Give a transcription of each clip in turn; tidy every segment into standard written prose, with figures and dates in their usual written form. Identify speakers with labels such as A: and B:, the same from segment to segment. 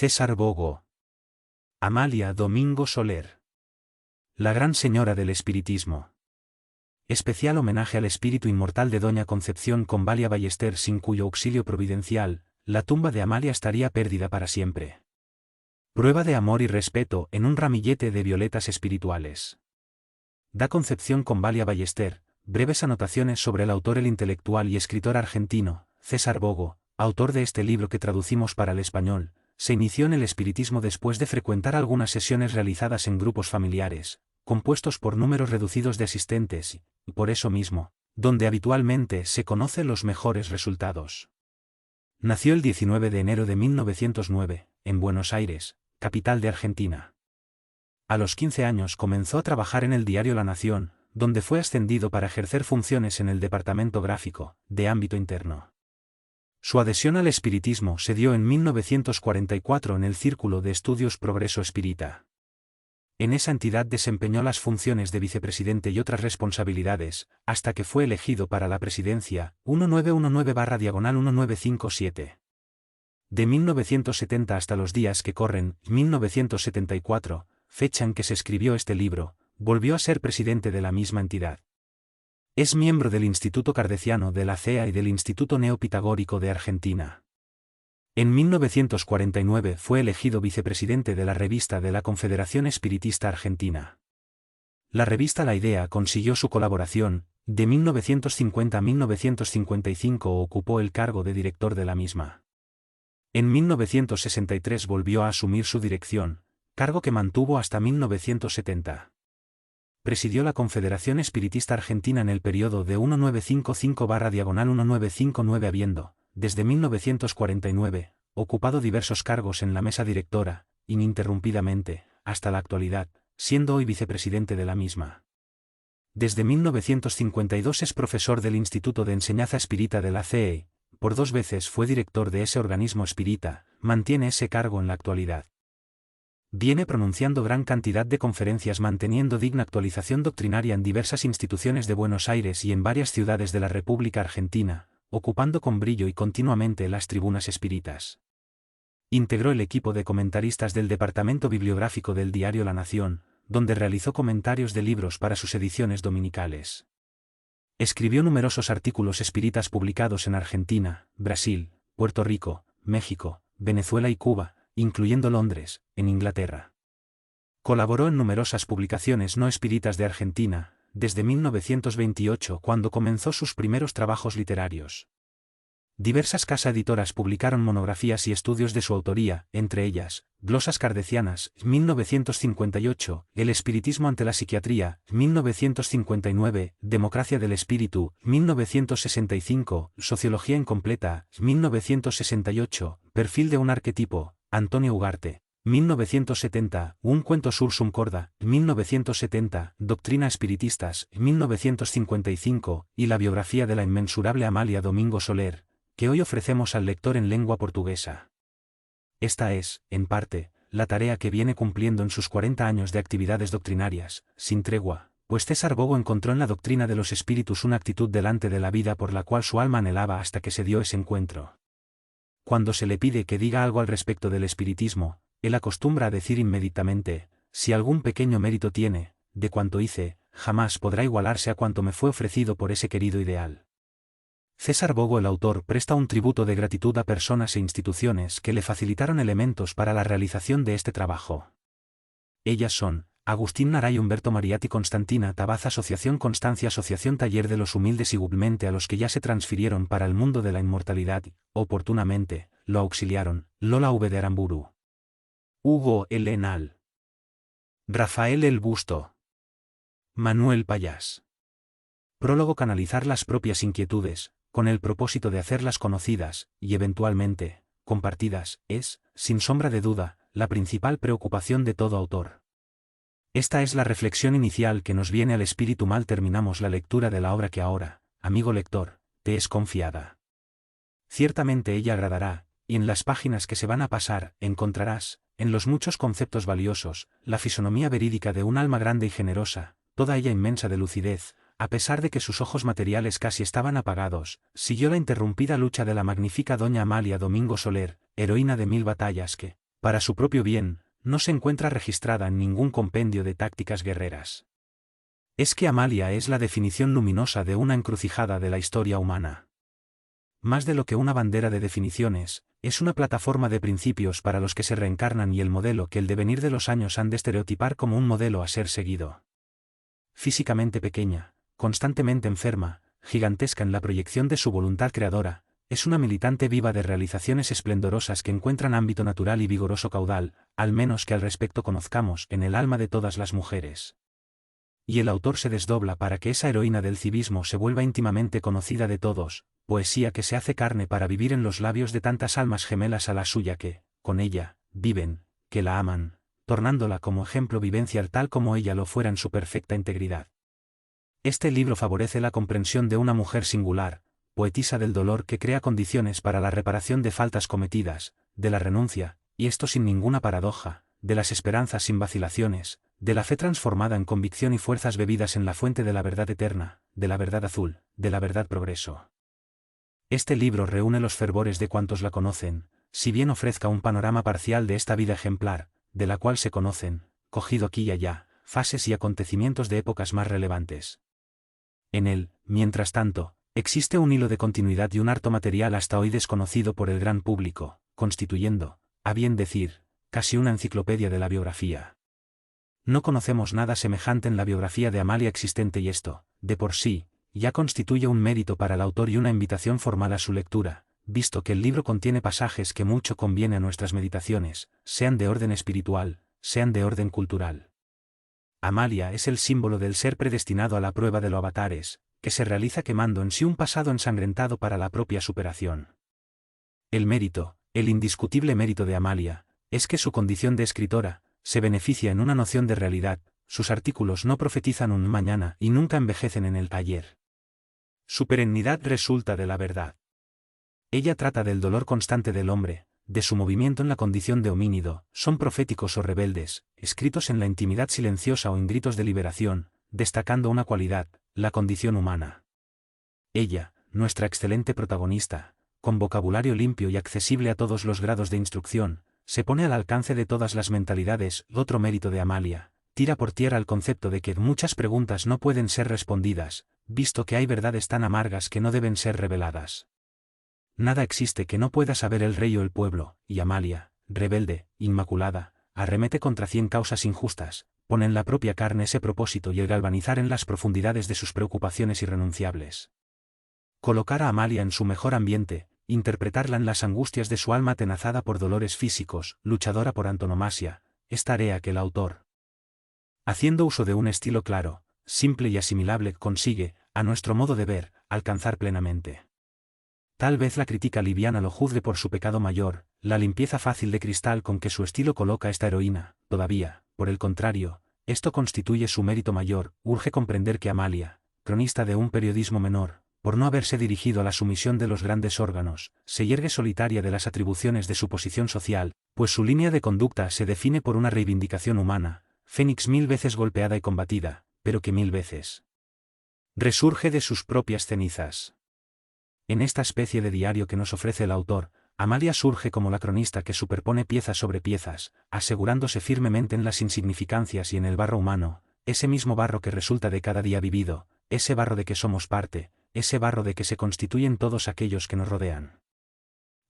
A: César Bogo. Amalia Domingo Soler. La Gran Señora del Espiritismo. Especial homenaje al espíritu inmortal de Doña Concepción Convalia Ballester, sin cuyo auxilio providencial, la tumba de Amalia estaría perdida para siempre. Prueba de amor y respeto en un ramillete de violetas espirituales. Da Concepción Convalia Ballester, breves anotaciones sobre el autor, el intelectual y escritor argentino, César Bogo, autor de este libro que traducimos para el español. Se inició en el espiritismo después de frecuentar algunas sesiones realizadas en grupos familiares, compuestos por números reducidos de asistentes, y por eso mismo, donde habitualmente se conocen los mejores resultados. Nació el 19 de enero de 1909, en Buenos Aires, capital de Argentina. A los 15 años comenzó a trabajar en el diario La Nación, donde fue ascendido para ejercer funciones en el departamento gráfico, de ámbito interno. Su adhesión al espiritismo se dio en 1944 en el Círculo de Estudios Progreso Espírita. En esa entidad desempeñó las funciones de vicepresidente y otras responsabilidades, hasta que fue elegido para la presidencia, 1919/1957. De 1970 hasta los días que corren, 1974, fecha en que se escribió este libro, volvió a ser presidente de la misma entidad. Es miembro del Instituto Kardeciano de la CEA y del Instituto Neopitagórico de Argentina. En 1949 fue elegido vicepresidente de la revista de la Confederación Espiritista Argentina. La revista La Idea consiguió su colaboración, de 1950 a 1955 ocupó el cargo de director de la misma. En 1963 volvió a asumir su dirección, cargo que mantuvo hasta 1970. Presidió la Confederación Espiritista Argentina en el periodo de 1955/1959 habiendo, desde 1949, ocupado diversos cargos en la mesa directora, ininterrumpidamente, hasta la actualidad, siendo hoy vicepresidente de la misma. Desde 1952 es profesor del Instituto de Enseñanza Espírita de la CEE, por 2 veces fue director de ese organismo espírita, mantiene ese cargo en la actualidad. Viene pronunciando gran cantidad de conferencias manteniendo digna actualización doctrinaria en diversas instituciones de Buenos Aires y en varias ciudades de la República Argentina, ocupando con brillo y continuamente las tribunas espíritas. Integró el equipo de comentaristas del Departamento Bibliográfico del diario La Nación, donde realizó comentarios de libros para sus ediciones dominicales. Escribió numerosos artículos espíritas publicados en Argentina, Brasil, Puerto Rico, México, Venezuela y Cuba, incluyendo Londres, en Inglaterra. Colaboró en numerosas publicaciones no espíritas de Argentina, desde 1928 cuando comenzó sus primeros trabajos literarios. Diversas casas editoras publicaron monografías y estudios de su autoría, entre ellas, Glosas Kardecianas, 1958, El espiritismo ante la psiquiatría, 1959, Democracia del espíritu, 1965, Sociología incompleta, 1968, Perfil de un arquetipo, Antonio Ugarte, 1970, Un cuento sursum corda, 1970, Doctrina espiritistas, 1955, y la biografía de la inmensurable Amalia Domingo Soler, que hoy ofrecemos al lector en lengua portuguesa. Esta es, en parte, la tarea que viene cumpliendo en sus 40 años de actividades doctrinarias, sin tregua, pues César Bogo encontró en la doctrina de los espíritus una actitud delante de la vida por la cual su alma anhelaba hasta que se dio ese encuentro. Cuando se le pide que diga algo al respecto del espiritismo, él acostumbra a decir inmediatamente, si algún pequeño mérito tiene, de cuanto hice, jamás podrá igualarse a cuanto me fue ofrecido por ese querido ideal. César Bogo, el autor, presta un tributo de gratitud a personas e instituciones que le facilitaron elementos para la realización de este trabajo. Ellas son, Agustín Naray, Humberto Mariatti, Constantina Tabaz, Asociación Constancia, Asociación Taller de los Humildes, igualmente a los que ya se transfirieron para el mundo de la inmortalidad y, oportunamente, lo auxiliaron, Lola V. de Aramburu, Hugo L. Enal, Rafael El Busto, Manuel Payás. Prólogo: canalizar las propias inquietudes, con el propósito de hacerlas conocidas, y eventualmente, compartidas, es, sin sombra de duda, la principal preocupación de todo autor. Esta es la reflexión inicial que nos viene al espíritu mal terminamos la lectura de la obra que ahora, amigo lector, te es confiada. Ciertamente ella agradará, y en las páginas que se van a pasar, encontrarás, en los muchos conceptos valiosos, la fisonomía verídica de un alma grande y generosa, toda ella inmensa de lucidez. A pesar de que sus ojos materiales casi estaban apagados, siguió la interrumpida lucha de la magnífica doña Amalia Domingo Soler, heroína de 1000 batallas que, para su propio bien, no se encuentra registrada en ningún compendio de tácticas guerreras. Es que Amalia es la definición luminosa de una encrucijada de la historia humana. Más de lo que una bandera de definiciones, es una plataforma de principios para los que se reencarnan y el modelo que el devenir de los años han de estereotipar como un modelo a ser seguido. Físicamente pequeña, constantemente enferma, gigantesca en la proyección de su voluntad creadora, es una militante viva de realizaciones esplendorosas que encuentran ámbito natural y vigoroso caudal, al menos que al respecto conozcamos, en el alma de todas las mujeres. Y el autor se desdobla para que esa heroína del civismo se vuelva íntimamente conocida de todos, poesía que se hace carne para vivir en los labios de tantas almas gemelas a la suya que, con ella, viven, que la aman, tornándola como ejemplo vivencial tal como ella lo fuera en su perfecta integridad. Este libro favorece la comprensión de una mujer singular, poetisa del dolor que crea condiciones para la reparación de faltas cometidas, de la renuncia, y esto sin ninguna paradoja, de las esperanzas sin vacilaciones, de la fe transformada en convicción y fuerzas bebidas en la fuente de la verdad eterna, de la verdad azul, de la verdad progreso. Este libro reúne los fervores de cuantos la conocen, si bien ofrezca un panorama parcial de esta vida ejemplar, de la cual se conocen, cogido aquí y allá, fases y acontecimientos de épocas más relevantes. En él, mientras tanto, existe un hilo de continuidad y un harto material hasta hoy desconocido por el gran público, constituyendo, a bien decir, casi una enciclopedia de la biografía. No conocemos nada semejante en la biografía de Amalia existente y esto, de por sí, ya constituye un mérito para el autor y una invitación formal a su lectura, visto que el libro contiene pasajes que mucho conviene a nuestras meditaciones, sean de orden espiritual, sean de orden cultural. Amalia es el símbolo del ser predestinado a la prueba de los avatares, que se realiza quemando en sí un pasado ensangrentado para la propia superación. El mérito, el indiscutible mérito de Amalia, es que su condición de escritora, se beneficia en una noción de realidad, sus artículos no profetizan un mañana y nunca envejecen en el ayer. Su perennidad resulta de la verdad. Ella trata del dolor constante del hombre, de su movimiento en la condición de homínido, son proféticos o rebeldes, escritos en la intimidad silenciosa o en gritos de liberación, destacando una cualidad, la condición humana. Ella, nuestra excelente protagonista, con vocabulario limpio y accesible a todos los grados de instrucción, se pone al alcance de todas las mentalidades. Otro mérito de Amalia, tira por tierra el concepto de que muchas preguntas no pueden ser respondidas, visto que hay verdades tan amargas que no deben ser reveladas. Nada existe que no pueda saber el rey o el pueblo, y Amalia, rebelde, inmaculada, arremete contra 100 causas injustas, pone en la propia carne ese propósito y el galvanizar en las profundidades de sus preocupaciones irrenunciables. Colocar a Amalia en su mejor ambiente, interpretarla en las angustias de su alma atenazada por dolores físicos, luchadora por antonomasia, es tarea que el autor, haciendo uso de un estilo claro, simple y asimilable, consigue, a nuestro modo de ver, alcanzar plenamente. Tal vez la crítica liviana lo juzgue por su pecado mayor, la limpieza fácil de cristal con que su estilo coloca a esta heroína, todavía, por el contrario, esto constituye su mérito mayor. Urge comprender que Amalia, cronista de un periodismo menor, por no haberse dirigido a la sumisión de los grandes órganos, se yergue solitaria de las atribuciones de su posición social, pues su línea de conducta se define por una reivindicación humana, fénix 1000 veces golpeada y combatida, pero que 1000 veces resurge de sus propias cenizas. En esta especie de diario que nos ofrece el autor, Amalia surge como la cronista que superpone piezas sobre piezas, asegurándose firmemente en las insignificancias y en el barro humano, ese mismo barro que resulta de cada día vivido, ese barro de que somos parte, ese barro de que se constituyen todos aquellos que nos rodean.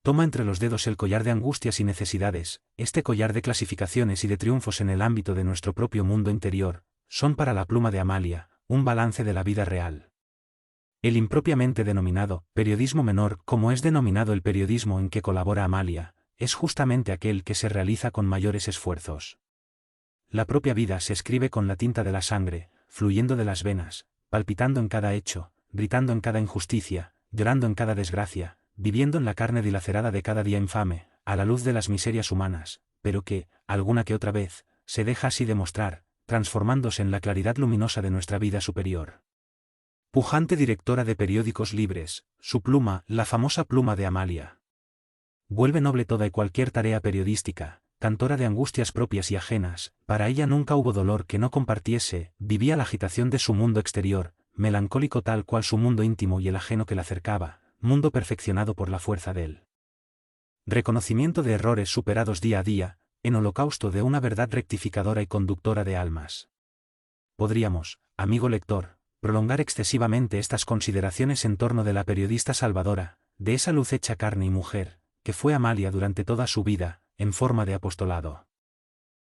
A: Toma entre los dedos el collar de angustias y necesidades, este collar de clasificaciones y de triunfos en el ámbito de nuestro propio mundo interior, son para la pluma de Amalia, un balance de la vida real. El impropiamente denominado periodismo menor, como es denominado el periodismo en que colabora Amalia, es justamente aquel que se realiza con mayores esfuerzos. La propia vida se escribe con la tinta de la sangre, fluyendo de las venas, palpitando en cada hecho, gritando en cada injusticia, llorando en cada desgracia, viviendo en la carne dilacerada de cada día infame, a la luz de las miserias humanas, pero que, alguna que otra vez, se deja así demostrar, transformándose en la claridad luminosa de nuestra vida superior. Pujante directora de periódicos libres, su pluma, la famosa pluma de Amalia. Vuelve noble toda y cualquier tarea periodística, cantora de angustias propias y ajenas, para ella nunca hubo dolor que no compartiese, vivía la agitación de su mundo exterior, melancólico tal cual su mundo íntimo y el ajeno que la cercaba, mundo perfeccionado por la fuerza de él. Reconocimiento de errores superados día a día, en holocausto de una verdad rectificadora y conductora de almas. Podríamos, amigo lector, prolongar excesivamente estas consideraciones en torno de la periodista salvadora, de esa luz hecha carne y mujer, que fue Amalia durante toda su vida, en forma de apostolado.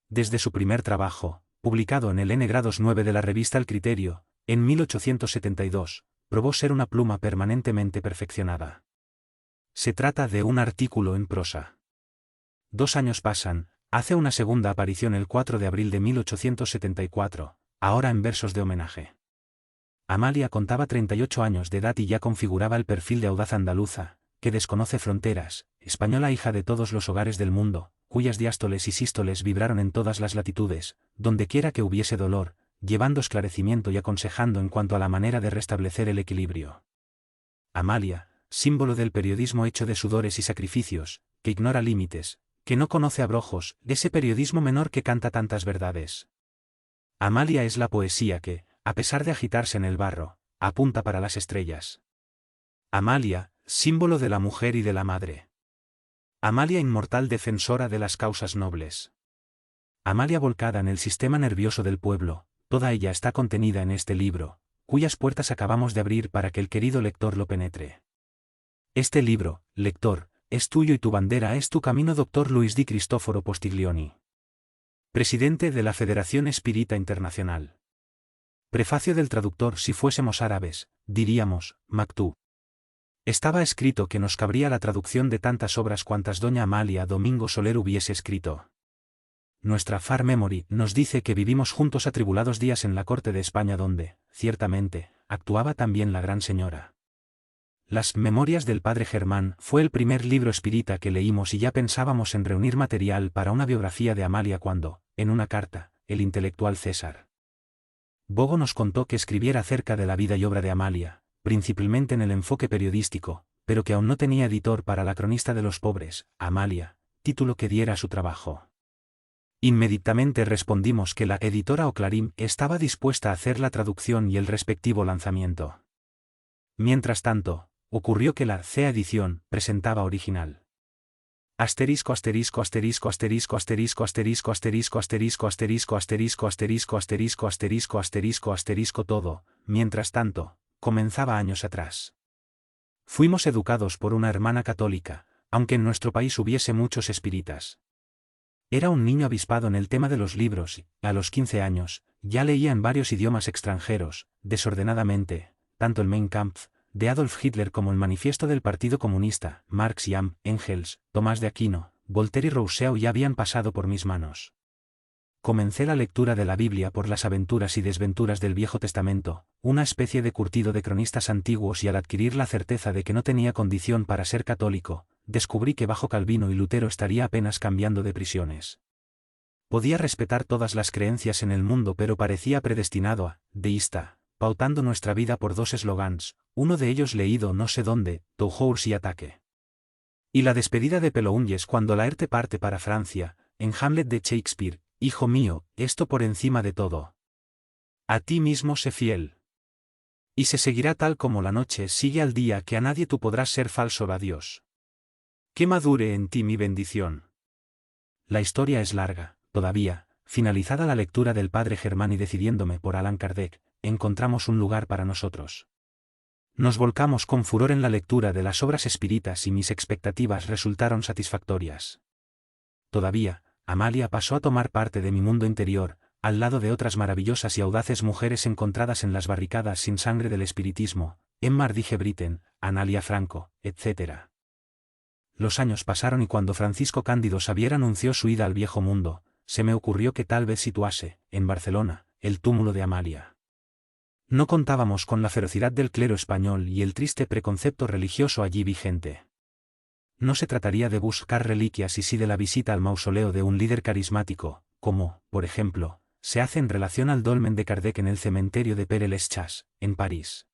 A: Desde su primer trabajo, publicado en el N-9 de la revista El Criterio, en 1872, probó ser una pluma permanentemente perfeccionada. Se trata de un artículo en prosa. 2 años pasan, hace una segunda aparición el 4 de abril de 1874, ahora en versos de homenaje. Amalia contaba 38 años de edad y ya configuraba el perfil de audaz andaluza, que desconoce fronteras, española hija de todos los hogares del mundo, cuyas diástoles y sístoles vibraron en todas las latitudes, dondequiera que hubiese dolor, llevando esclarecimiento y aconsejando en cuanto a la manera de restablecer el equilibrio. Amalia, símbolo del periodismo hecho de sudores y sacrificios, que ignora límites, que no conoce abrojos, de ese periodismo menor que canta tantas verdades. Amalia es la poesía que, a pesar de agitarse en el barro, apunta para las estrellas. Amalia, símbolo de la mujer y de la madre. Amalia inmortal defensora de las causas nobles. Amalia volcada en el sistema nervioso del pueblo, toda ella está contenida en este libro, cuyas puertas acabamos de abrir para que el querido lector lo penetre. Este libro, lector, es tuyo y tu bandera es tu camino. Dr. Luis Di Cristoforo Postiglioni. Presidente de la Federación Espírita Internacional. Prefacio del traductor. Si fuésemos árabes, diríamos, Maktub. Estaba escrito que nos cabría la traducción de tantas obras cuantas doña Amalia Domingo Soler hubiese escrito. Nuestra Far Memory nos dice que vivimos juntos atribulados días en la corte de España donde, ciertamente, actuaba también la gran señora. Las Memorias del Padre Germán fue el primer libro espírita que leímos y ya pensábamos en reunir material para una biografía de Amalia cuando, en una carta, el intelectual César Bogo nos contó que escribiera acerca de la vida y obra de Amalia, principalmente en el enfoque periodístico, pero que aún no tenía editor para La cronista de los pobres, Amalia, título que diera a su trabajo. Inmediatamente respondimos que la editora Oclarim estaba dispuesta a hacer la traducción y el respectivo lanzamiento. Mientras tanto, ocurrió que la C edición presentaba original. Asterisco asterisco asterisco asterisco asterisco asterisco asterisco asterisco asterisco asterisco asterisco asterisco asterisco asterisco asterisco todo, mientras tanto, comenzaba años atrás. Fuimos educados por una hermana católica, aunque en nuestro país hubiese muchos espíritas. Era un niño avispado en el tema de los libros y, a los 15 años, ya leía en varios idiomas extranjeros, desordenadamente, tanto el Mein Kampf, de Adolf Hitler como el Manifiesto del Partido Comunista, Marx y Engels, Tomás de Aquino, Voltaire y Rousseau ya habían pasado por mis manos. Comencé la lectura de la Biblia por las aventuras y desventuras del Viejo Testamento, una especie de curtido de cronistas antiguos, y al adquirir la certeza de que no tenía condición para ser católico, descubrí que bajo Calvino y Lutero estaría apenas cambiando de prisiones. Podía respetar todas las creencias en el mundo, pero parecía predestinado a, deísta, pautando nuestra vida por 2 eslogans, uno de ellos leído no sé dónde, Toulouse y ataque. Y la despedida de Pelounges cuando Laerte parte para Francia, en Hamlet de Shakespeare, hijo mío, esto por encima de todo. A ti mismo sé fiel. Y se seguirá tal como la noche sigue al día, que a nadie tú podrás ser falso a Dios. Que madure en ti mi bendición. La historia es larga, todavía, finalizada la lectura del Padre Germán y decidiéndome por Allan Kardec, encontramos un lugar para nosotros. Nos volcamos con furor en la lectura de las obras espíritas y mis expectativas resultaron satisfactorias. Todavía, Amalia pasó a tomar parte de mi mundo interior, al lado de otras maravillosas y audaces mujeres encontradas en las barricadas sin sangre del espiritismo, Emma Ardije Britten, Analia Franco, etc. Los años pasaron y cuando Francisco Cándido Xavier anunció su ida al viejo mundo, se me ocurrió que tal vez situase, en Barcelona, el túmulo de Amalia. No contábamos con la ferocidad del clero español y el triste preconcepto religioso allí vigente. No se trataría de buscar reliquias y sí de la visita al mausoleo de un líder carismático, como, por ejemplo, se hace en relación al dolmen de Kardec en el cementerio de Père-Lachaise, en París.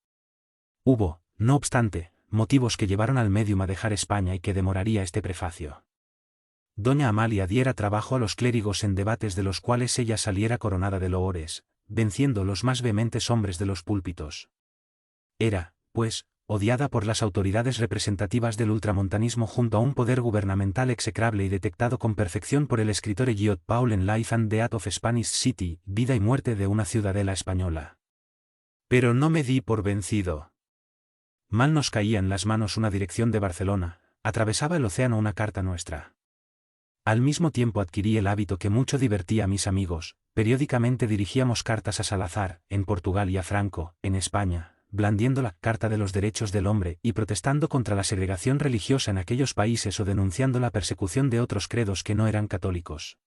A: Hubo, no obstante, motivos que llevaron al médium a dejar España y que demoraría este prefacio. Doña Amalia diera trabajo a los clérigos en debates de los cuales ella saliera coronada de loores, venciendo los más vehementes hombres de los púlpitos. Era, pues, odiada por las autoridades representativas del ultramontanismo junto a un poder gubernamental execrable y detectado con perfección por el escritor Elliot Paul en Life and Death of Spanish City, Vida y muerte de una ciudadela española. Pero no me di por vencido. Mal nos caía en las manos una dirección de Barcelona, atravesaba el océano una carta nuestra. Al mismo tiempo adquirí el hábito que mucho divertía a mis amigos, periódicamente dirigíamos cartas a Salazar, en Portugal y a Franco, en España, blandiendo la Carta de los Derechos del Hombre y protestando contra la segregación religiosa en aquellos países o denunciando la persecución de otros credos que no eran católicos.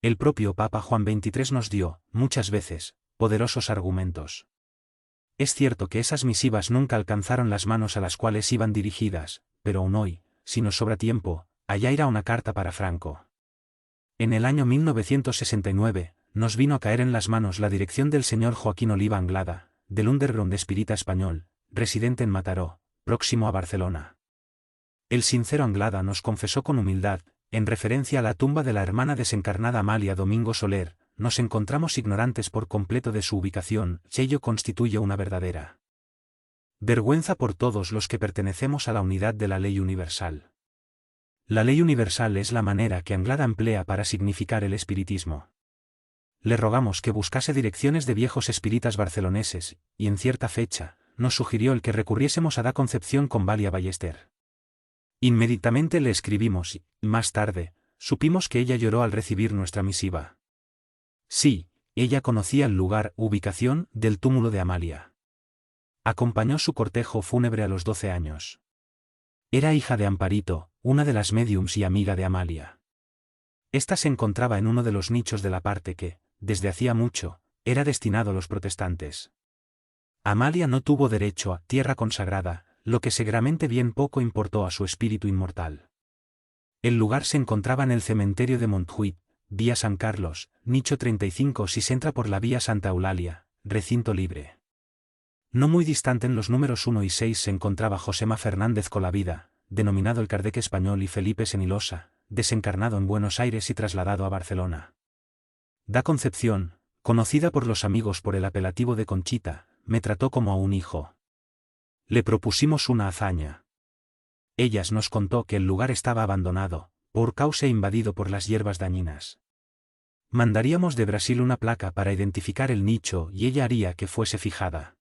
A: El propio Papa Juan XXIII nos dio, muchas veces, poderosos argumentos. Es cierto que esas misivas nunca alcanzaron las manos a las cuales iban dirigidas, pero aún hoy, si nos sobra tiempo, allá irá una carta para Franco. En el año 1969, nos vino a caer en las manos la dirección del señor Joaquín Oliva Anglada, del underground espírita español, residente en Mataró, próximo a Barcelona. El sincero Anglada nos confesó con humildad, en referencia a la tumba de la hermana desencarnada Amalia Domingo Soler, nos encontramos ignorantes por completo de su ubicación, y ello constituye una verdadera vergüenza por todos los que pertenecemos a la unidad de la ley universal. La ley universal es la manera que Anglada emplea para significar el espiritismo. Le rogamos que buscase direcciones de viejos espíritas barceloneses, y en cierta fecha, nos sugirió el que recurriésemos a Da Concepción con Valia Ballester. Inmediatamente le escribimos y, más tarde, supimos que ella lloró al recibir nuestra misiva. Sí, ella conocía el lugar, ubicación, del túmulo de Amalia. Acompañó su cortejo fúnebre a los 12 años. Era hija de Amparito, una de las médiums y amiga de Amalia. Esta se encontraba en uno de los nichos de la parte que, desde hacía mucho, era destinado a los protestantes. Amalia no tuvo derecho a tierra consagrada, lo que seguramente bien poco importó a su espíritu inmortal. El lugar se encontraba en el cementerio de Montjuïc, vía San Carlos, nicho 35 si se entra por la vía Santa Eulalia, recinto libre. No muy distante en los números 1 y 6 se encontraba Josema Fernández Colavida, denominado el Kardec español, y Felipe Senilosa, desencarnado en Buenos Aires y trasladado a Barcelona. Da Concepción, conocida por los amigos por el apelativo de Conchita, me trató como a un hijo. Le propusimos una hazaña. Ellas nos contó que el lugar estaba abandonado, por causa invadido por las hierbas dañinas. Mandaríamos de Brasil una placa para identificar el nicho y ella haría que fuese fijada.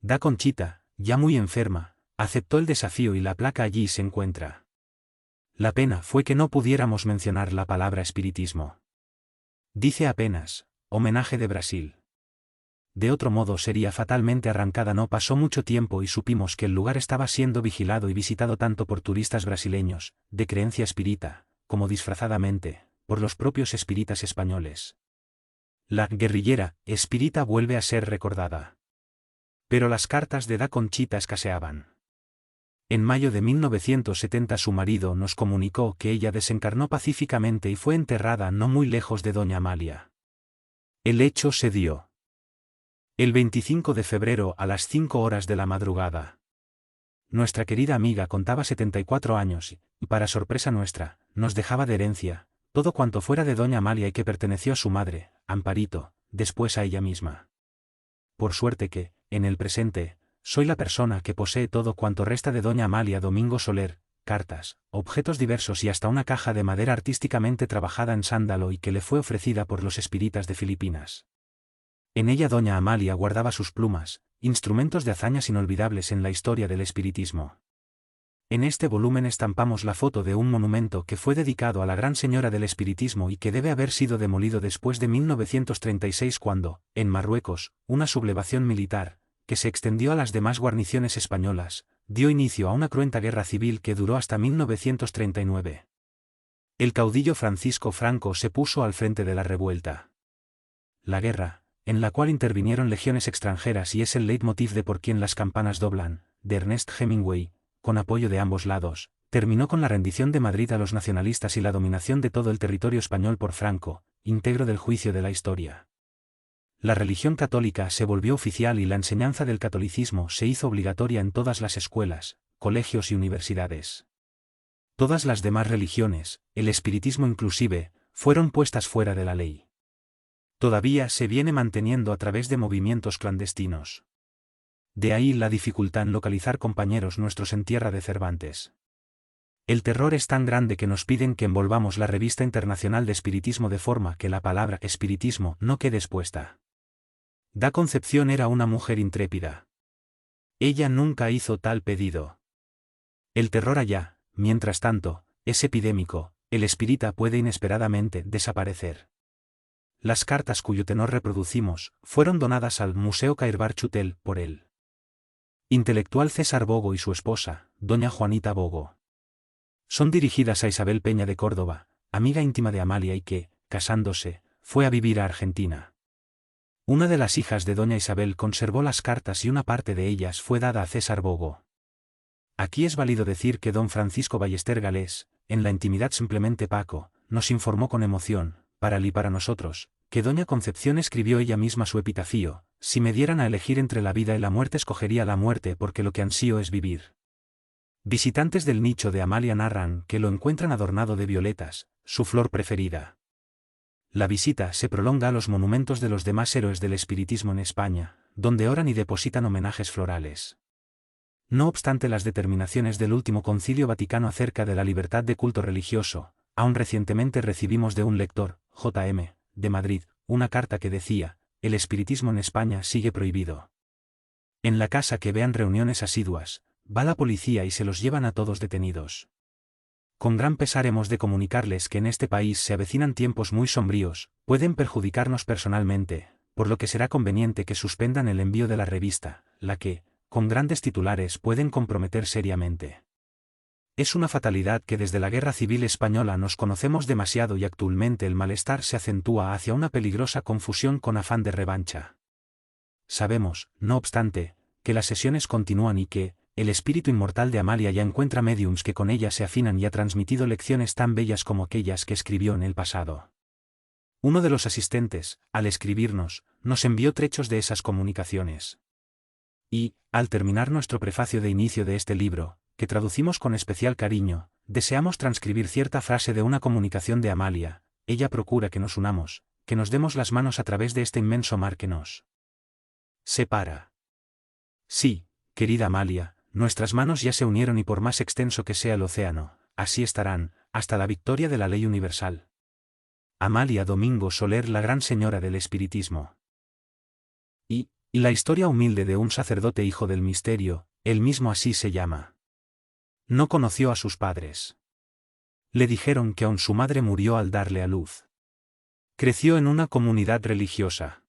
A: Da Conchita, ya muy enferma, aceptó el desafío y la placa allí se encuentra. La pena fue que no pudiéramos mencionar la palabra espiritismo. Dice apenas, homenaje de Brasil. De otro modo sería fatalmente arrancada. No pasó mucho tiempo y supimos que el lugar estaba siendo vigilado y visitado tanto por turistas brasileños, de creencia espírita, como disfrazadamente, por los propios espíritas españoles. La guerrillera espírita vuelve a ser recordada. Pero las cartas de Da Conchita escaseaban. En mayo de 1970 su marido nos comunicó que ella desencarnó pacíficamente y fue enterrada no muy lejos de Doña Amalia. El hecho se dio el 25 de febrero a las 5 horas de la madrugada. Nuestra querida amiga contaba 74 años y, para sorpresa nuestra, nos dejaba de herencia todo cuanto fuera de Doña Amalia y que perteneció a su madre, Amparito, después a ella misma. Por suerte que, en el presente, soy la persona que posee todo cuanto resta de Doña Amalia Domingo Soler, cartas, objetos diversos y hasta una caja de madera artísticamente trabajada en sándalo y que le fue ofrecida por los espíritas de Filipinas. En ella Doña Amalia guardaba sus plumas, instrumentos de hazañas inolvidables en la historia del espiritismo. En este volumen estampamos la foto de un monumento que fue dedicado a la gran señora del espiritismo y que debe haber sido demolido después de 1936 cuando, en Marruecos, una sublevación militar, que se extendió a las demás guarniciones españolas, dio inicio a una cruenta guerra civil que duró hasta 1939. El caudillo Francisco Franco se puso al frente de la revuelta. La guerra, en la cual intervinieron legiones extranjeras y es el leitmotiv de Por quien las campanas doblan, de Ernest Hemingway, con apoyo de ambos lados, terminó con la rendición de Madrid a los nacionalistas y la dominación de todo el territorio español por Franco, íntegro del juicio de la historia. La religión católica se volvió oficial y la enseñanza del catolicismo se hizo obligatoria en todas las escuelas, colegios y universidades. Todas las demás religiones, el espiritismo inclusive, fueron puestas fuera de la ley. Todavía se viene manteniendo a través de movimientos clandestinos. De ahí la dificultad en localizar compañeros nuestros en tierra de Cervantes. El terror es tan grande que nos piden que envolvamos la Revista Internacional de Espiritismo de forma que la palabra espiritismo no quede expuesta. Da Concepción era una mujer intrépida. Ella nunca hizo tal pedido. El terror allá, mientras tanto, es epidémico, el espírita puede inesperadamente desaparecer. Las cartas cuyo tenor reproducimos, fueron donadas al Museo Cairbar-Chutel por el intelectual César Bogo y su esposa, doña Juanita Bogo. Son dirigidas a Isabel Peña de Córdoba, amiga íntima de Amalia y que, casándose, fue a vivir a Argentina. Una de las hijas de doña Isabel conservó las cartas y una parte de ellas fue dada a César Bogo. Aquí es válido decir que don Francisco Ballester Galés, en la intimidad simplemente Paco, nos informó con emoción, para él y para nosotros, que doña Concepción escribió ella misma su epitafio: si me dieran a elegir entre la vida y la muerte escogería la muerte porque lo que ansío es vivir. Visitantes del nicho de Amalia narran que lo encuentran adornado de violetas, su flor preferida. La visita se prolonga a los monumentos de los demás héroes del espiritismo en España, donde oran y depositan homenajes florales. No obstante las determinaciones del último Concilio Vaticano acerca de la libertad de culto religioso, aún recientemente recibimos de un lector, J.M., de Madrid, una carta que decía: el espiritismo en España sigue prohibido. En la casa que vean reuniones asiduas, va la policía y se los llevan a todos detenidos. Con gran pesar hemos de comunicarles que en este país se avecinan tiempos muy sombríos, pueden perjudicarnos personalmente, por lo que será conveniente que suspendan el envío de la revista, la que, con grandes titulares pueden comprometer seriamente. Es una fatalidad que desde la Guerra Civil Española nos conocemos demasiado y actualmente el malestar se acentúa hacia una peligrosa confusión con afán de revancha. Sabemos, no obstante, que las sesiones continúan y que, el espíritu inmortal de Amalia ya encuentra médiums que con ella se afinan y ha transmitido lecciones tan bellas como aquellas que escribió en el pasado. Uno de los asistentes, al escribirnos, nos envió trechos de esas comunicaciones. Y, al terminar nuestro prefacio de inicio de este libro, que traducimos con especial cariño, deseamos transcribir cierta frase de una comunicación de Amalia: ella procura que nos unamos, que nos demos las manos a través de este inmenso mar que nos separa. Sí, querida Amalia, nuestras manos ya se unieron y por más extenso que sea el océano, así estarán, hasta la victoria de la ley universal. Amalia Domingo Soler, la gran señora del espiritismo. Y la historia humilde de un sacerdote hijo del misterio, él mismo así se llama. No conoció a sus padres. Le dijeron que aun su madre murió al darle a luz. Creció en una comunidad religiosa.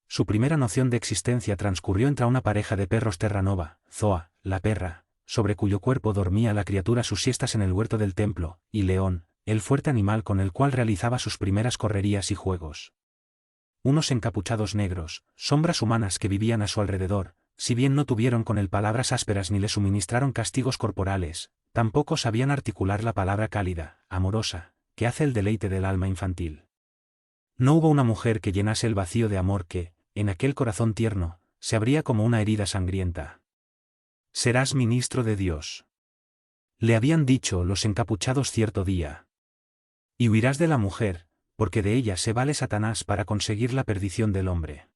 A: Su primera noción de existencia transcurrió entre una pareja de perros Terranova, Zoa, la perra, sobre cuyo cuerpo dormía la criatura sus siestas en el huerto del templo, y León, el fuerte animal con el cual realizaba sus primeras correrías y juegos. Unos encapuchados negros, sombras humanas que vivían a su alrededor, si bien no tuvieron con él palabras ásperas ni le suministraron castigos corporales, tampoco sabían articular la palabra cálida, amorosa, que hace el deleite del alma infantil. No hubo una mujer que llenase el vacío de amor que, en aquel corazón tierno, se abría como una herida sangrienta. Serás ministro de Dios. Le habían dicho los encapuchados cierto día. Y huirás de la mujer, porque de ella se vale Satanás para conseguir la perdición del hombre.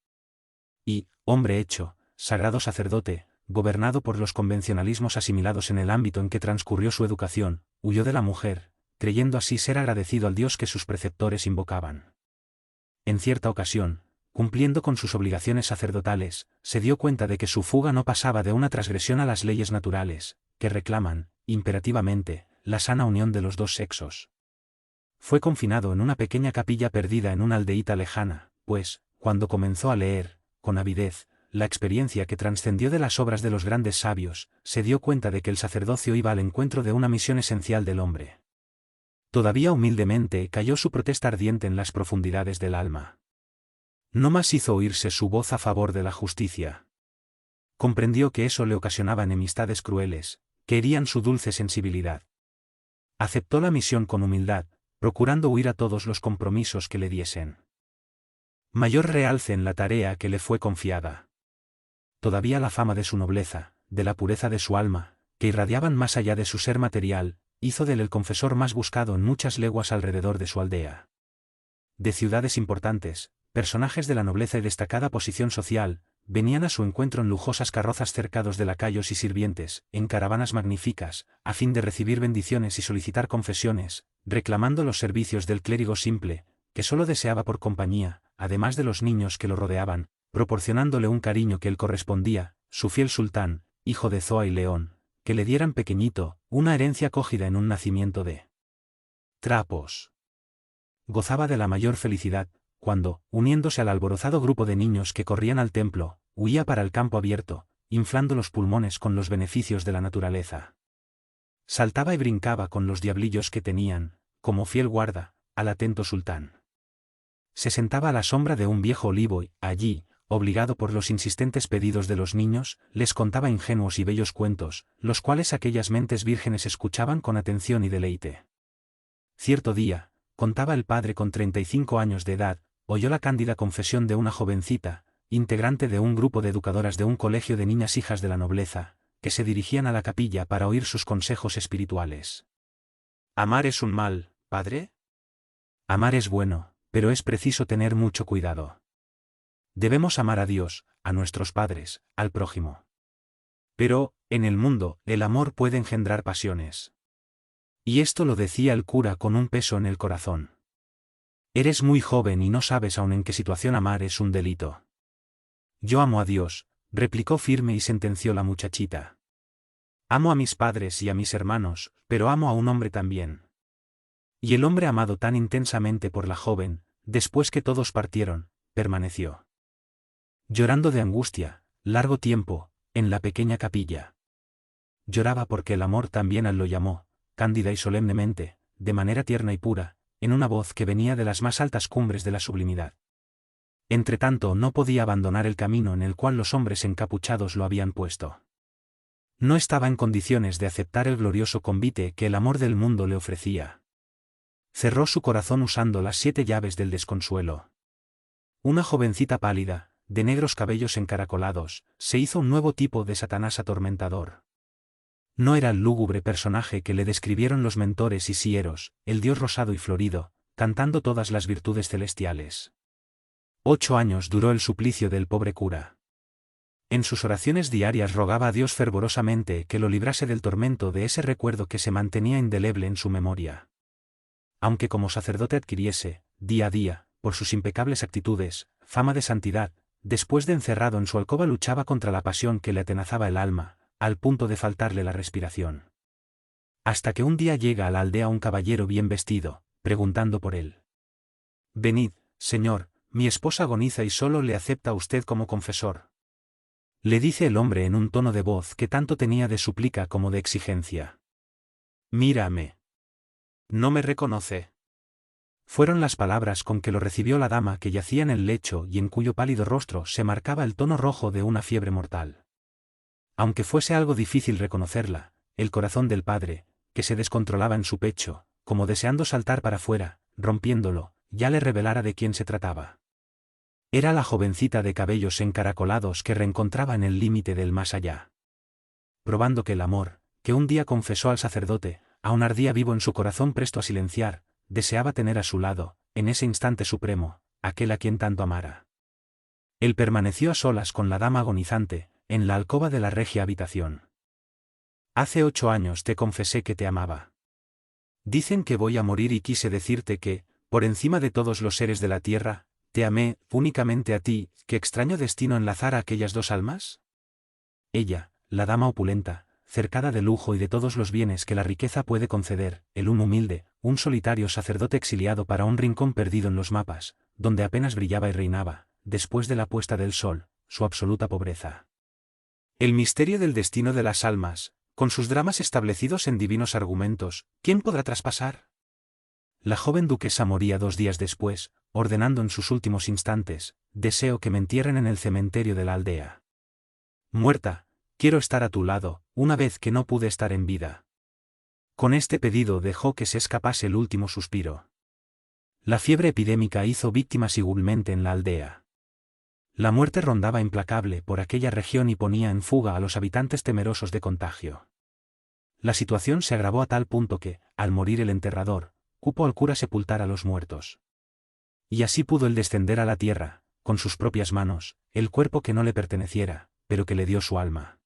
A: Y, hombre hecho, sagrado sacerdote, gobernado por los convencionalismos asimilados en el ámbito en que transcurrió su educación, huyó de la mujer, creyendo así ser agradecido al Dios que sus preceptores invocaban. En cierta ocasión, cumpliendo con sus obligaciones sacerdotales, se dio cuenta de que su fuga no pasaba de una transgresión a las leyes naturales, que reclaman, imperativamente, la sana unión de los dos sexos. Fue confinado en una pequeña capilla perdida en una aldeíta lejana, pues, cuando comenzó a leer, con avidez, la experiencia que trascendió de las obras de los grandes sabios, se dio cuenta de que el sacerdocio iba al encuentro de una misión esencial del hombre. Todavía humildemente cayó su protesta ardiente en las profundidades del alma. No más hizo oírse su voz a favor de la justicia. Comprendió que eso le ocasionaba enemistades crueles, que herían su dulce sensibilidad. Aceptó la misión con humildad, procurando huir a todos los compromisos que le diesen mayor realce en la tarea que le fue confiada. Todavía la fama de su nobleza, de la pureza de su alma, que irradiaban más allá de su ser material, hizo de él el confesor más buscado en muchas leguas alrededor de su aldea. De ciudades importantes, personajes de la nobleza y destacada posición social, venían a su encuentro en lujosas carrozas cercados de lacayos y sirvientes, en caravanas magníficas, a fin de recibir bendiciones y solicitar confesiones, reclamando los servicios del clérigo simple, que solo deseaba por compañía, además de los niños que lo rodeaban, proporcionándole un cariño que él correspondía, su fiel sultán, hijo de Zoa y León, que le dieran pequeñito, una herencia cogida en un nacimiento de trapos. Gozaba de la mayor felicidad, cuando, uniéndose al alborozado grupo de niños que corrían al templo, huía para el campo abierto, inflando los pulmones con los beneficios de la naturaleza. Saltaba y brincaba con los diablillos que tenían, como fiel guarda, al atento sultán. Se sentaba a la sombra de un viejo olivo y, allí, obligado por los insistentes pedidos de los niños, les contaba ingenuos y bellos cuentos, los cuales aquellas mentes vírgenes escuchaban con atención y deleite. Cierto día, contaba el padre con 35 años de edad, oyó la cándida confesión de una jovencita, integrante de un grupo de educadoras de un colegio de niñas hijas de la nobleza, que se dirigían a la capilla para oír sus consejos espirituales. ¿Amar es un mal, padre? Amar es bueno, pero es preciso tener mucho cuidado. Debemos amar a Dios, a nuestros padres, al prójimo. Pero, en el mundo, el amor puede engendrar pasiones. Y esto lo decía el cura con un peso en el corazón. Eres muy joven y no sabes aún en qué situación amar es un delito. Yo amo a Dios, replicó firme y sentenció la muchachita. Amo a mis padres y a mis hermanos, pero amo a un hombre también. Y el hombre amado tan intensamente por la joven, después que todos partieron, permaneció llorando de angustia, largo tiempo, en la pequeña capilla. Lloraba porque el amor también lo llamó, cándida y solemnemente, de manera tierna y pura, en una voz que venía de las más altas cumbres de la sublimidad. Entretanto no podía abandonar el camino en el cual los hombres encapuchados lo habían puesto. No estaba en condiciones de aceptar el glorioso convite que el amor del mundo le ofrecía. Cerró su corazón usando las 7 llaves del desconsuelo. Una jovencita pálida, de negros cabellos encaracolados, se hizo un nuevo tipo de Satanás atormentador. No era el lúgubre personaje que le describieron los mentores y sieros, el dios rosado y florido, cantando todas las virtudes celestiales. 8 años duró el suplicio del pobre cura. En sus oraciones diarias rogaba a Dios fervorosamente que lo librase del tormento de ese recuerdo que se mantenía indeleble en su memoria. Aunque como sacerdote adquiriese, día a día, por sus impecables actitudes, fama de santidad, después de encerrado en su alcoba luchaba contra la pasión que le atenazaba el alma, al punto de faltarle la respiración. Hasta que un día llega a la aldea un caballero bien vestido, preguntando por él. Venid, señor, mi esposa agoniza y solo le acepta a usted como confesor. Le dice el hombre en un tono de voz que tanto tenía de súplica como de exigencia. Mírame. ¿No me reconoce? Fueron las palabras con que lo recibió la dama que yacía en el lecho y en cuyo pálido rostro se marcaba el tono rojo de una fiebre mortal. Aunque fuese algo difícil reconocerla, el corazón del padre, que se descontrolaba en su pecho, como deseando saltar para fuera, rompiéndolo, ya le revelara de quién se trataba. Era la jovencita de cabellos encaracolados que reencontraba en el límite del más allá. Probando que el amor, que un día confesó al sacerdote, aún ardía vivo en su corazón presto a silenciar, deseaba tener a su lado, en ese instante supremo, aquel a quien tanto amara. Él permaneció a solas con la dama agonizante, en la alcoba de la regia habitación. Hace 8 años te confesé que te amaba. Dicen que voy a morir y quise decirte que, por encima de todos los seres de la tierra, te amé, únicamente a ti. ¿Qué extraño destino enlazara a aquellas dos almas? Ella, la dama opulenta, cercada de lujo y de todos los bienes que la riqueza puede conceder, el un humilde, un solitario sacerdote exiliado para un rincón perdido en los mapas, donde apenas brillaba y reinaba, después de la puesta del sol, su absoluta pobreza. El misterio del destino de las almas, con sus dramas establecidos en divinos argumentos, ¿quién podrá traspasar? La joven duquesa moría 2 días después, ordenando en sus últimos instantes, deseo que me entierren en el cementerio de la aldea. Muerta, quiero estar a tu lado, una vez que no pude estar en vida. Con este pedido dejó que se escapase el último suspiro. La fiebre epidémica hizo víctimas igualmente en la aldea. La muerte rondaba implacable por aquella región y ponía en fuga a los habitantes temerosos de contagio. La situación se agravó a tal punto que, al morir el enterrador, cupo al cura sepultar a los muertos. Y así pudo él descender a la tierra, con sus propias manos, el cuerpo que no le perteneciera, pero que le dio su alma.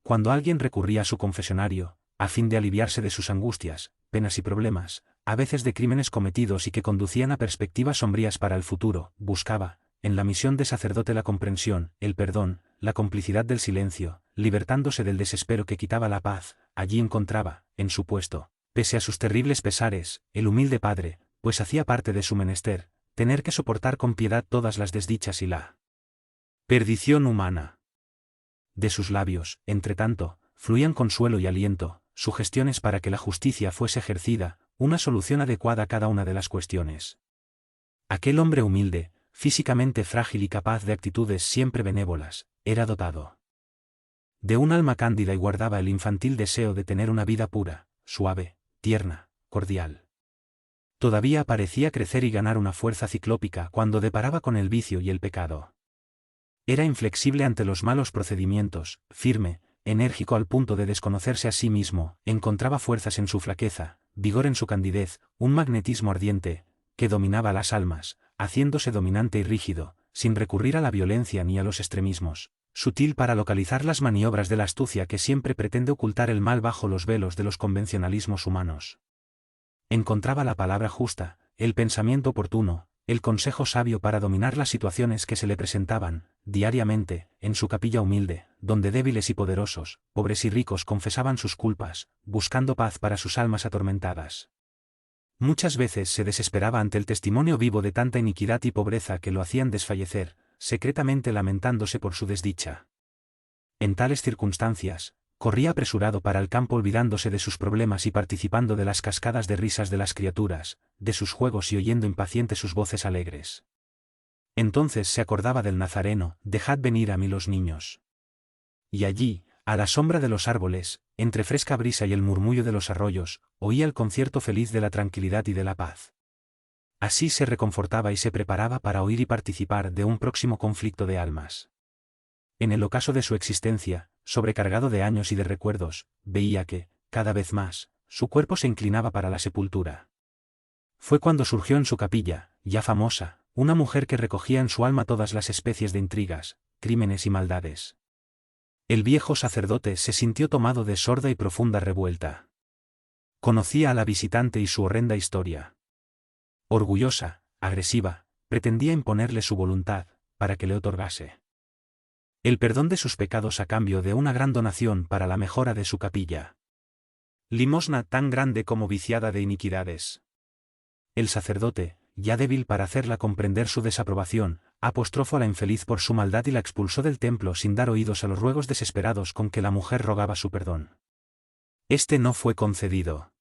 A: Cuando alguien recurría a su confesionario, a fin de aliviarse de sus angustias, penas y problemas, a veces de crímenes cometidos y que conducían a perspectivas sombrías para el futuro, buscaba, en la misión de sacerdote, la comprensión, el perdón, la complicidad del silencio, libertándose del desespero que quitaba la paz. Allí encontraba, en su puesto, pese a sus terribles pesares, el humilde padre, pues hacía parte de su menester, tener que soportar con piedad todas las desdichas y la perdición humana. De sus labios, entretanto, fluían consuelo y aliento, sugestiones para que la justicia fuese ejercida, una solución adecuada a cada una de las cuestiones. Aquel hombre humilde, físicamente frágil y capaz de actitudes siempre benévolas, era dotado de un alma cándida y guardaba el infantil deseo de tener una vida pura, suave, tierna, cordial. Todavía parecía crecer y ganar una fuerza ciclópica cuando deparaba con el vicio y el pecado. Era inflexible ante los malos procedimientos, firme, enérgico al punto de desconocerse a sí mismo, encontraba fuerzas en su flaqueza, vigor en su candidez, un magnetismo ardiente, que dominaba las almas, haciéndose dominante y rígido, sin recurrir a la violencia ni a los extremismos, sutil para localizar las maniobras de la astucia que siempre pretende ocultar el mal bajo los velos de los convencionalismos humanos. Encontraba la palabra justa, el pensamiento oportuno, el consejo sabio para dominar las situaciones que se le presentaban, diariamente, en su capilla humilde, donde débiles y poderosos, pobres y ricos confesaban sus culpas, buscando paz para sus almas atormentadas. Muchas veces se desesperaba ante el testimonio vivo de tanta iniquidad y pobreza que lo hacían desfallecer, secretamente lamentándose por su desdicha. En tales circunstancias, corría apresurado para el campo olvidándose de sus problemas y participando de las cascadas de risas de las criaturas, de sus juegos y oyendo impaciente sus voces alegres. Entonces se acordaba del Nazareno: «Dejad venir a mí los niños». Y allí, a la sombra de los árboles, entre fresca brisa y el murmullo de los arroyos, oía el concierto feliz de la tranquilidad y de la paz. Así se reconfortaba y se preparaba para oír y participar de un próximo conflicto de almas. En el ocaso de su existencia, sobrecargado de años y de recuerdos, veía que, cada vez más, su cuerpo se inclinaba para la sepultura. Fue cuando surgió en su capilla, ya famosa, una mujer que recogía en su alma todas las especies de intrigas, crímenes y maldades. El viejo sacerdote se sintió tomado de sorda y profunda revuelta. Conocía a la visitante y su horrenda historia. Orgullosa, agresiva, pretendía imponerle su voluntad, para que le otorgase el perdón de sus pecados a cambio de una gran donación para la mejora de su capilla. Limosna tan grande como viciada de iniquidades. El sacerdote, ya débil para hacerla comprender su desaprobación, apostrofó a la infeliz por su maldad y la expulsó del templo sin dar oídos a los ruegos desesperados con que la mujer rogaba su perdón. Este no fue concedido.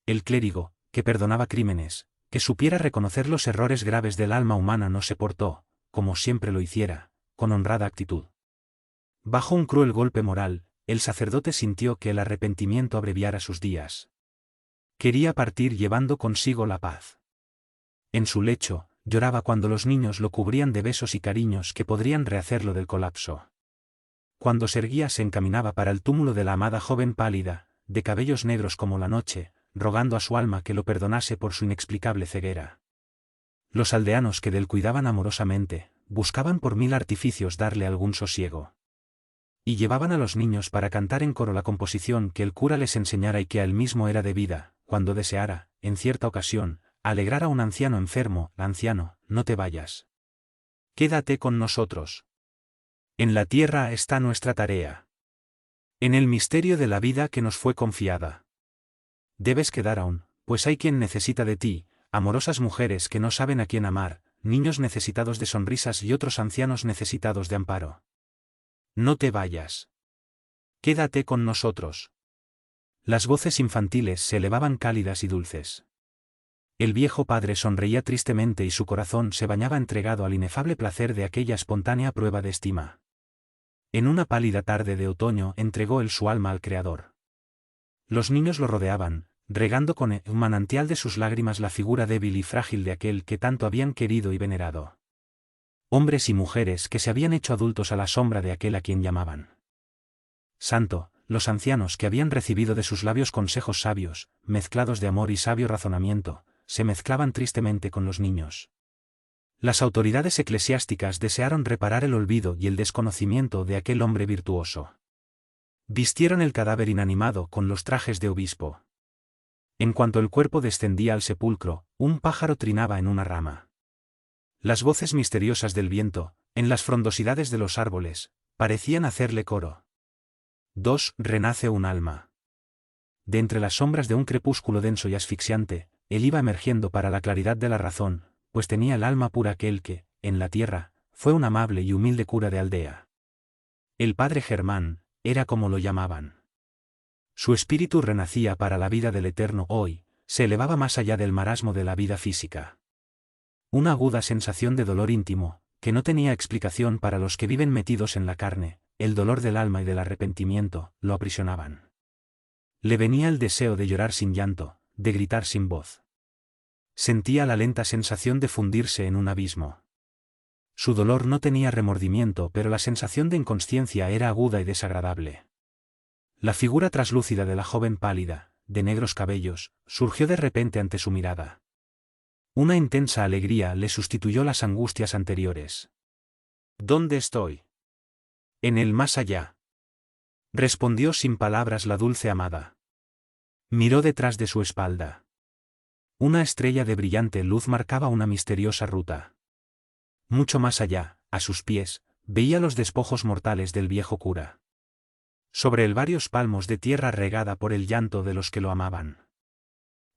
A: El clérigo, que perdonaba crímenes, que supiera reconocer los errores graves del alma humana, no se portó, como siempre lo hiciera, con honrada actitud. Bajo un cruel golpe moral, el sacerdote sintió que el arrepentimiento abreviara sus días. Quería partir llevando consigo la paz. En su lecho, lloraba cuando los niños lo cubrían de besos y cariños que podrían rehacerlo del colapso. Cuando se erguía se encaminaba para el túmulo de la amada joven pálida, de cabellos negros como la noche, rogando a su alma que lo perdonase por su inexplicable ceguera. Los aldeanos que del cuidaban amorosamente, buscaban por mil artificios darle algún sosiego. Y llevaban a los niños para cantar en coro la composición que el cura les enseñara y que a él mismo era debida, cuando deseara, en cierta ocasión, alegrar a un anciano enfermo: «Anciano, no te vayas. Quédate con nosotros. En la tierra está nuestra tarea. En el misterio de la vida que nos fue confiada. Debes quedar aún, pues hay quien necesita de ti, amorosas mujeres que no saben a quién amar, niños necesitados de sonrisas y otros ancianos necesitados de amparo. No te vayas. Quédate con nosotros». Las voces infantiles se elevaban cálidas y dulces. El viejo padre sonreía tristemente y su corazón se bañaba entregado al inefable placer de aquella espontánea prueba de estima. En una pálida tarde de otoño entregó él su alma al Creador. Los niños lo rodeaban, regando con un manantial de sus lágrimas la figura débil y frágil de aquel que tanto habían querido y venerado. Hombres y mujeres que se habían hecho adultos a la sombra de aquel a quien llamaban santo, los ancianos que habían recibido de sus labios consejos sabios, mezclados de amor y sabio razonamiento, se mezclaban tristemente con los niños. Las autoridades eclesiásticas desearon reparar el olvido y el desconocimiento de aquel hombre virtuoso. Vistieron el cadáver inanimado con los trajes de obispo. En cuanto el cuerpo descendía al sepulcro, un pájaro trinaba en una rama. Las voces misteriosas del viento, en las frondosidades de los árboles, parecían hacerle coro. Renace un alma. De entre las sombras de un crepúsculo denso y asfixiante, él iba emergiendo para la claridad de la razón, pues tenía el alma pura aquel que, en la tierra, fue un amable y humilde cura de aldea. El padre Germán, era como lo llamaban. Su espíritu renacía para la vida del eterno hoy, se elevaba más allá del marasmo de la vida física. Una aguda sensación de dolor íntimo, que no tenía explicación para los que viven metidos en la carne, el dolor del alma y del arrepentimiento, lo aprisionaban. Le venía el deseo de llorar sin llanto, de gritar sin voz. Sentía la lenta sensación de fundirse en un abismo. Su dolor no tenía remordimiento, pero la sensación de inconsciencia era aguda y desagradable. La figura traslúcida de la joven pálida, de negros cabellos, surgió de repente ante su mirada. Una intensa alegría le sustituyó las angustias anteriores. ¿Dónde estoy? En el más allá. Respondió sin palabras la dulce amada. Miró detrás de su espalda. Una estrella de brillante luz marcaba una misteriosa ruta. Mucho más allá, a sus pies, veía los despojos mortales del viejo cura. Sobre él varios palmos de tierra regada por el llanto de los que lo amaban.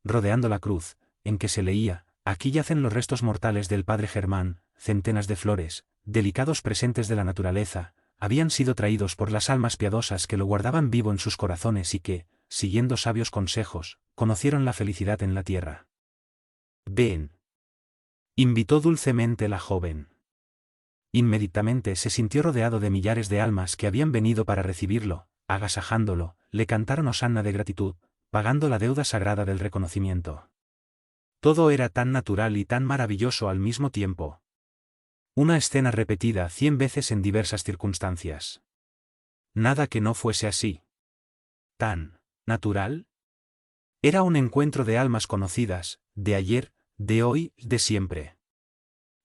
A: Rodeando la cruz, en que se leía, aquí yacen los restos mortales del padre Germán, centenas de flores, delicados presentes de la naturaleza, habían sido traídos por las almas piadosas que lo guardaban vivo en sus corazones y que, siguiendo sabios consejos, conocieron la felicidad en la tierra. Ven. Invitó dulcemente la joven. Inmediatamente se sintió rodeado de millares de almas que habían venido para recibirlo, agasajándolo, le cantaron hosanna de gratitud, pagando la deuda sagrada del reconocimiento. Todo era tan natural y tan maravilloso al mismo tiempo. Una escena repetida 100 veces en diversas circunstancias. Nada que no fuese así. ¿Tan natural? Era un encuentro de almas conocidas, de ayer, de hoy, de siempre.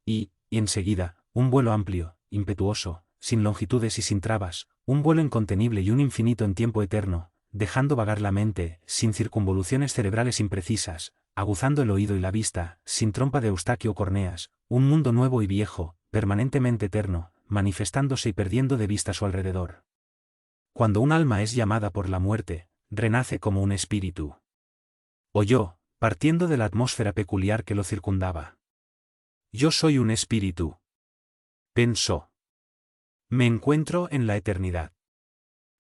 A: Y enseguida, un vuelo amplio, impetuoso, sin longitudes y sin trabas, un vuelo incontenible y un infinito en tiempo eterno, dejando vagar la mente, sin circunvoluciones cerebrales imprecisas, aguzando el oído y la vista, sin trompa de Eustaquio o corneas, un mundo nuevo y viejo, permanentemente eterno, manifestándose y perdiendo de vista a su alrededor. Cuando un alma es llamada por la muerte, renace como un espíritu. Oyó, partiendo de la atmósfera peculiar que lo circundaba. Yo soy un espíritu. Pensó. Me encuentro en la eternidad.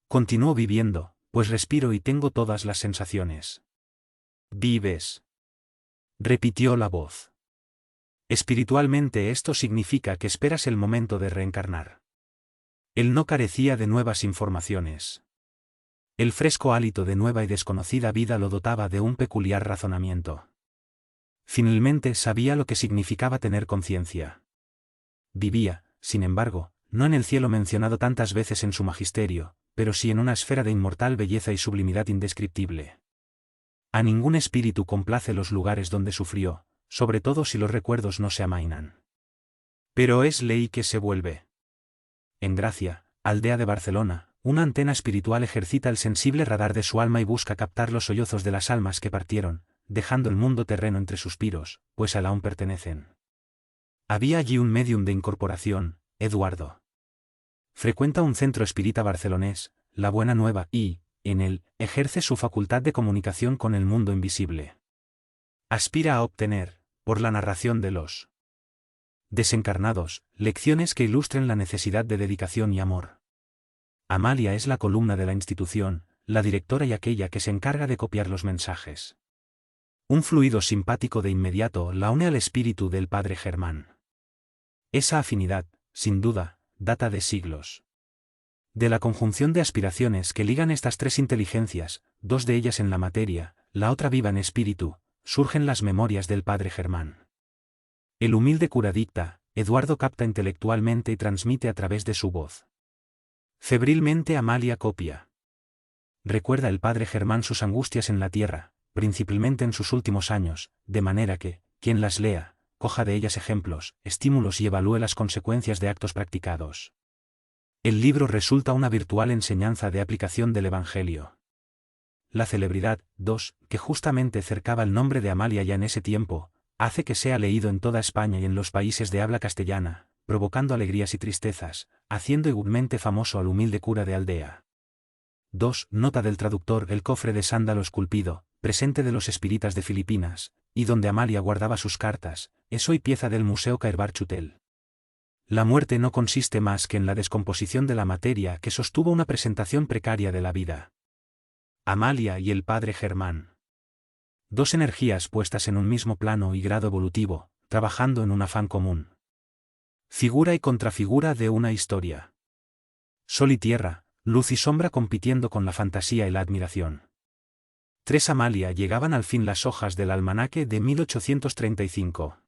A: Continúo viviendo, pues respiro y tengo todas las sensaciones. ¿Vives? Repitió la voz. Espiritualmente esto significa que esperas el momento de reencarnar. Él no carecía de nuevas informaciones. El fresco hálito de nueva y desconocida vida lo dotaba de un peculiar razonamiento. Finalmente sabía lo que significaba tener conciencia. Vivía, sin embargo, no en el cielo mencionado tantas veces en su magisterio, pero sí en una esfera de inmortal belleza y sublimidad indescriptible. A ningún espíritu complace los lugares donde sufrió, sobre todo si los recuerdos no se amainan. Pero es ley que se vuelve. En Gracia, aldea de Barcelona, una antena espiritual ejercita el sensible radar de su alma y busca captar los sollozos de las almas que partieron, dejando el mundo terreno entre suspiros, pues a él aún pertenecen. Había allí un médium de incorporación, Eduardo. Frecuenta un centro espírita barcelonés, La Buena Nueva, y, en él, ejerce su facultad de comunicación con el mundo invisible. Aspira a obtener, por la narración de los desencarnados, lecciones que ilustren la necesidad de dedicación y amor. Amalia es la columna de la institución, la directora y aquella que se encarga de copiar los mensajes. Un fluido simpático de inmediato la une al espíritu del padre Germán. Esa afinidad, sin duda, data de siglos. De la conjunción de aspiraciones que ligan estas tres inteligencias, dos de ellas en la materia, la otra viva en espíritu, surgen las memorias del padre Germán. El humilde cura dicta, Eduardo capta intelectualmente y transmite a través de su voz. Febrilmente Amalia copia. Recuerda el padre Germán sus angustias en la tierra, principalmente en sus últimos años, de manera que, quien las lea, coja de ellas ejemplos, estímulos y evalúe las consecuencias de actos practicados. El libro resulta una virtual enseñanza de aplicación del Evangelio. La celebridad, 2, que justamente cercaba el nombre de Amalia ya en ese tiempo, hace que sea leído en toda España y en los países de habla castellana, provocando alegrías y tristezas, haciendo igualmente famoso al humilde cura de aldea. 2. Nota del traductor: el cofre de sándalo esculpido, presente de los espíritas de Filipinas, y donde Amalia guardaba sus cartas, es hoy pieza del Museo Cairbar-Chutel. La muerte no consiste más que en la descomposición de la materia que sostuvo una presentación precaria de la vida. Amalia y el padre Germán. Dos energías puestas en un mismo plano y grado evolutivo, trabajando en un afán común. Figura y contrafigura de una historia. Sol y tierra, luz y sombra compitiendo con la fantasía y la admiración. 3. Amalia. Llegaban al fin las hojas del almanaque de 1835.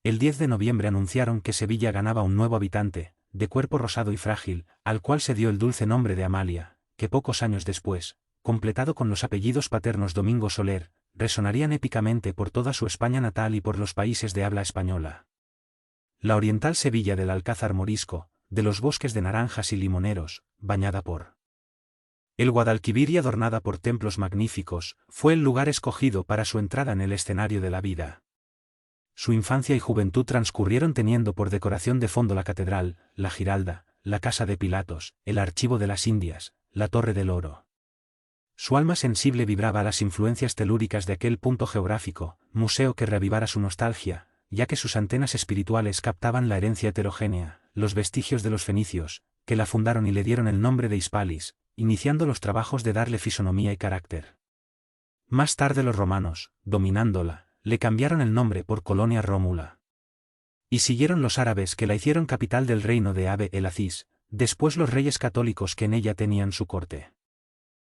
A: El 10 de noviembre anunciaron que Sevilla ganaba un nuevo habitante, de cuerpo rosado y frágil, al cual se dio el dulce nombre de Amalia, que pocos años después, completado con los apellidos paternos Domingo Soler, resonarían épicamente por toda su España natal y por los países de habla española. La oriental Sevilla del Alcázar Morisco, de los bosques de naranjas y limoneros, bañada por el Guadalquivir y adornada por templos magníficos, fue el lugar escogido para su entrada en el escenario de la vida. Su infancia y juventud transcurrieron teniendo por decoración de fondo la catedral, la Giralda, la Casa de Pilatos, el Archivo de las Indias, la Torre del Oro. Su alma sensible vibraba a las influencias telúricas de aquel punto geográfico, museo que reavivara su nostalgia, ya que sus antenas espirituales captaban la herencia heterogénea, los vestigios de los fenicios, que la fundaron y le dieron el nombre de Hispalis, iniciando los trabajos de darle fisonomía y carácter. Más tarde los romanos, dominándola, le cambiaron el nombre por Colonia Rómula. Y siguieron los árabes que la hicieron capital del reino de Abe el Aziz, después los reyes católicos que en ella tenían su corte.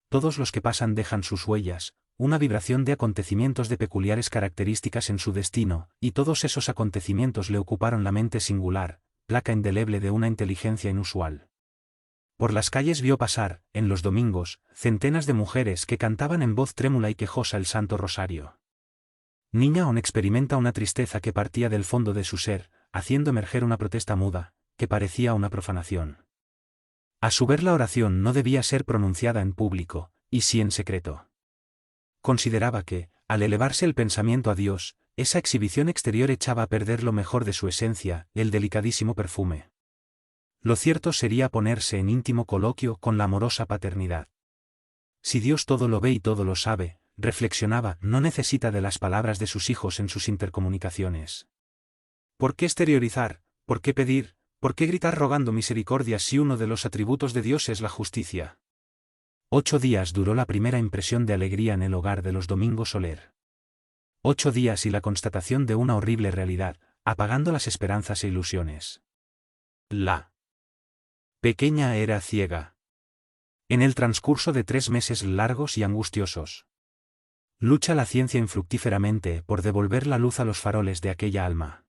A: Todos los que pasan dejan sus huellas, una vibración de acontecimientos de peculiares características en su destino, y todos esos acontecimientos le ocuparon la mente singular, placa indeleble de una inteligencia inusual. Por las calles vio pasar, en los domingos, centenas de mujeres que cantaban en voz trémula y quejosa el Santo Rosario. Niña aún experimenta una tristeza que partía del fondo de su ser, haciendo emerger una protesta muda, que parecía una profanación. A su ver la oración no debía ser pronunciada en público, y sí en secreto. Consideraba que, al elevarse el pensamiento a Dios, esa exhibición exterior echaba a perder lo mejor de su esencia, el delicadísimo perfume. Lo cierto sería ponerse en íntimo coloquio con la amorosa paternidad. Si Dios todo lo ve y todo lo sabe, reflexionaba, no necesita de las palabras de sus hijos en sus intercomunicaciones. ¿Por qué exteriorizar? ¿Por qué pedir? ¿Por qué gritar rogando misericordia si uno de los atributos de Dios es la justicia? 8 días duró la primera impresión de alegría en el hogar de los Domingo Soler. 8 días y la constatación de una horrible realidad, apagando las esperanzas e ilusiones. La pequeña era ciega. En el transcurso de 3 meses largos y angustiosos, lucha la ciencia infructíferamente por devolver la luz a los faroles de aquella alma.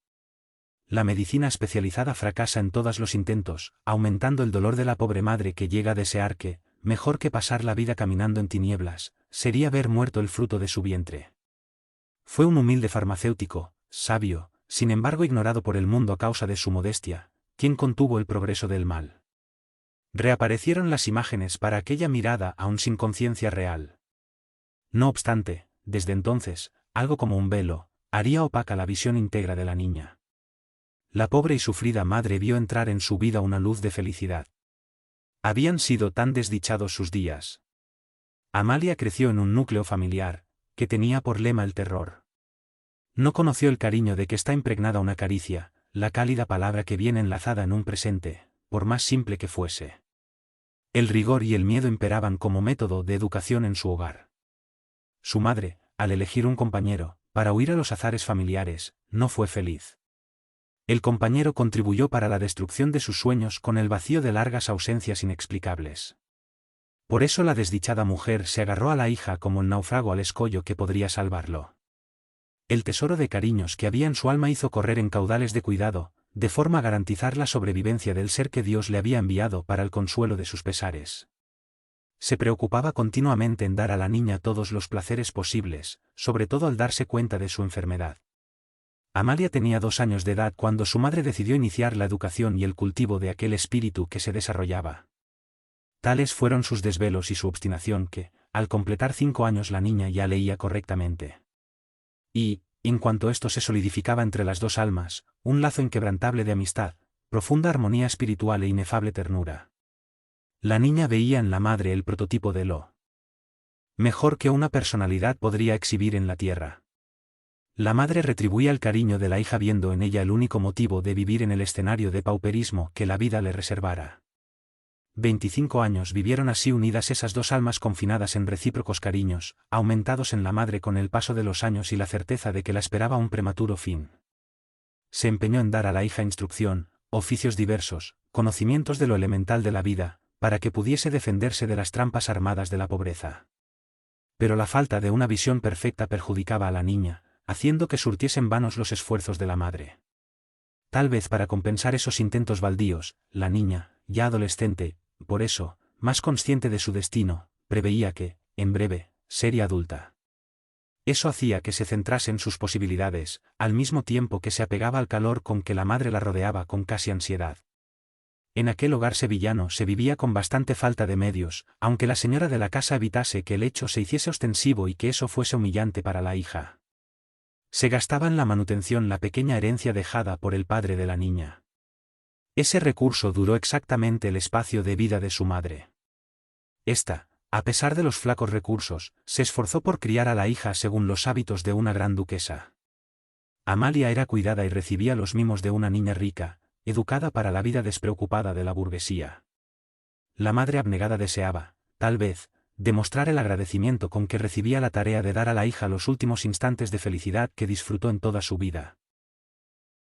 A: La medicina especializada fracasa en todos los intentos, aumentando el dolor de la pobre madre que llega a desear que, mejor que pasar la vida caminando en tinieblas, sería ver muerto el fruto de su vientre. Fue un humilde farmacéutico, sabio, sin embargo ignorado por el mundo a causa de su modestia, quien contuvo el progreso del mal. Reaparecieron las imágenes para aquella mirada aún sin conciencia real. No obstante, desde entonces, algo como un velo, haría opaca la visión íntegra de la niña. La pobre y sufrida madre vio entrar en su vida una luz de felicidad. Habían sido tan desdichados sus días. Amalia creció en un núcleo familiar, que tenía por lema el terror. No conoció el cariño de que está impregnada una caricia, la cálida palabra que viene enlazada en un presente, por más simple que fuese. El rigor y el miedo imperaban como método de educación en su hogar. Su madre, al elegir un compañero, para huir a los azares familiares, no fue feliz. El compañero contribuyó para la destrucción de sus sueños con el vacío de largas ausencias inexplicables. Por eso la desdichada mujer se agarró a la hija como el náufrago al escollo que podría salvarlo. El tesoro de cariños que había en su alma hizo correr en caudales de cuidado, de forma a garantizar la sobrevivencia del ser que Dios le había enviado para el consuelo de sus pesares. Se preocupaba continuamente en dar a la niña todos los placeres posibles, sobre todo al darse cuenta de su enfermedad. Amalia tenía 2 años de edad cuando su madre decidió iniciar la educación y el cultivo de aquel espíritu que se desarrollaba. Tales fueron sus desvelos y su obstinación que, al completar 5 años la niña ya leía correctamente. Y, en cuanto esto se solidificaba entre las dos almas, un lazo inquebrantable de amistad, profunda armonía espiritual e inefable ternura. La niña veía en la madre el prototipo de lo mejor que una personalidad podría exhibir en la tierra. La madre retribuía el cariño de la hija viendo en ella el único motivo de vivir en el escenario de pauperismo que la vida le reservara. 25 años vivieron así unidas esas dos almas confinadas en recíprocos cariños, aumentados en la madre con el paso de los años y la certeza de que la esperaba un prematuro fin. Se empeñó en dar a la hija instrucción, oficios diversos, conocimientos de lo elemental de la vida, para que pudiese defenderse de las trampas armadas de la pobreza. Pero la falta de una visión perfecta perjudicaba a la niña, haciendo que surtiesen vanos los esfuerzos de la madre. Tal vez para compensar esos intentos baldíos, la niña, ya adolescente, por eso, más consciente de su destino, preveía que, en breve, sería adulta. Eso hacía que se centrase en sus posibilidades, al mismo tiempo que se apegaba al calor con que la madre la rodeaba con casi ansiedad. En aquel hogar sevillano se vivía con bastante falta de medios, aunque la señora de la casa evitase que el hecho se hiciese ostensivo y que eso fuese humillante para la hija. Se gastaba en la manutención la pequeña herencia dejada por el padre de la niña. Ese recurso duró exactamente el espacio de vida de su madre. Esta, a pesar de los flacos recursos, se esforzó por criar a la hija según los hábitos de una gran duquesa. Amalia era cuidada y recibía los mimos de una niña rica, educada para la vida despreocupada de la burguesía. La madre abnegada deseaba, tal vez, demostrar el agradecimiento con que recibía la tarea de dar a la hija los últimos instantes de felicidad que disfrutó en toda su vida.